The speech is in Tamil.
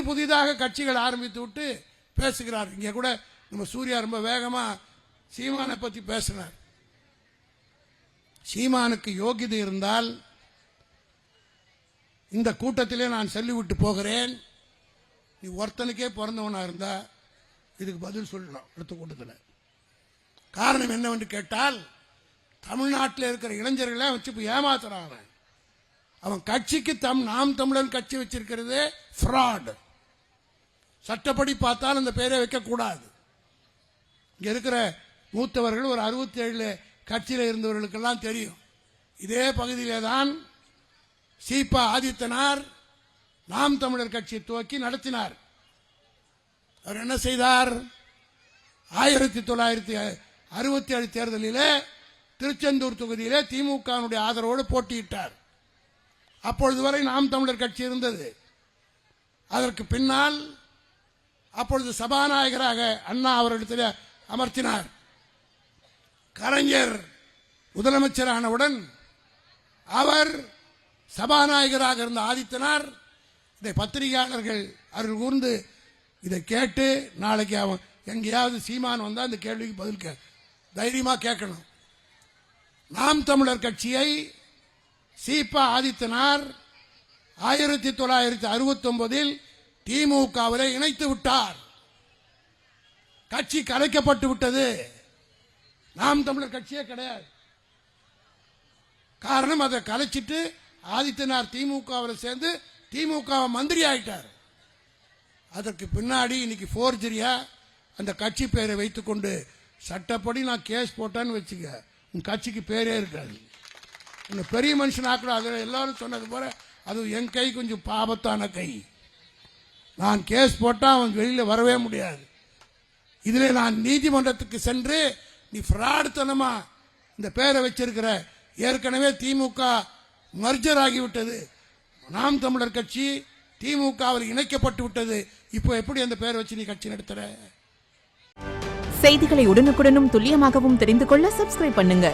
புதிதாக கட்சிகள் ஆரம்பித்து விட்டு பேசுகிறார். இங்கே கூட நம்ம சூர்யா ரொம்ப வேகமாக சீமானை பற்றி பேசினார். சீமானுக்கு யோகிதை இருந்தால் இந்த கூட்டத்திலே நான் சொல்லிவிட்டு போகிறேன், நீ ஒருத்தனுக்கே பிறந்தவனா இருந்தா இதுக்கு பதில் சொல்லணும் அடுத்த கூட்டத்தில். காரணம் என்னவென்று கேட்டால், தமிழ்நாட்டில் இருக்கிற இளைஞர்களை வச்சு இப்போ ஏமாத்துறான். அவன் கட்சிக்கு நாம் தமிழன் கட்சி வச்சிருக்கிறது ஃப்ராட். சட்டப்படி பார்த்தால் அந்த பேரை வைக்கக்கூடாது. இங்க இருக்கிற மூத்தவர்கள் ஒரு 67 கட்சியில் இருந்தவர்களுக்கெல்லாம் தெரியும். இதே பகுதியிலே தான் சீபா ஆதித்தனார் நாம் தமிழர் கட்சியை துவக்கி நடத்தினார். அவர் என்ன செய்தார்? 1967 தேர்தலிலே திருச்செந்தூர் தொகுதியிலே திமுக ஆதரவோடு போட்டியிட்டார். அப்பொழுது வரை நாம் தமிழர் கட்சி இருந்தது. அதற்கு பின்னால் அப்பொழுது சபாநாயகராக அண்ணா அவரிடத்தில் அமர்த்தினார். கலைஞர் முதலமைச்சரானவுடன் அவர் சபாநாயகராக இருந்த ஆதித்தனார் இதை பத்திரிகையாளர்கள் அருள் கூர்ந்து இதை கேட்டு, நாளைக்கு அவன் எங்கேயாவது சீமான் வந்தால் இந்த கேள்விக்கு பதில் தைரியமாக கேட்கணும். நாம் தமிழர் கட்சியை சீபா ஆதித்தனார் 1969 திமுகவில் இணைத்து விட்டார். கட்சி கலைக்கப்பட்டு விட்டது. நாம் தமிழர் கட்சியே கிடையாது. காரணம், அதை கலைச்சிட்டு ஆதித்தனார் திமுகவில் சேர்ந்து திமுக மந்திரி ஆயிட்டார். அதற்கு பின்னாடி இன்னைக்கு போர்ஜரியா அந்த கட்சி பேரை வைத்துக்கொண்டு சட்டப்படி நான் கேஸ் போட்டேன்னு வச்சுக்க, உன் கட்சிக்கு பேரே இருக்காது. உன்னை பெரிய மனுஷன் ஆக்கூடாது. எல்லாரும் சொன்னது போல அது என் கை கொஞ்சம் பாபத்தான கை. நான் கேஸ் போட்டால் அவன் வெளியில் வரவே முடியாது. இதில் நான் நீதிமன்றத்துக்கு சென்று நீ ஃப்ராடுத்தனமா இந்த பேரை வச்சிருக்கிற, ஏற்கனவே திமுக மர்ஜர் ஆகிவிட்டது, நாம் தமிழர் கட்சி திமுகவில் இணைக்கப்பட்டு விட்டது, இப்போ எப்படி அந்த பேரை வச்சு நீ கட்சி நடத்துற? செய்திகளை உடனுக்குடனும் துல்லியமாகவும் தெரிந்து கொள்ள சப்ஸ்கிரைப் பண்ணுங்க.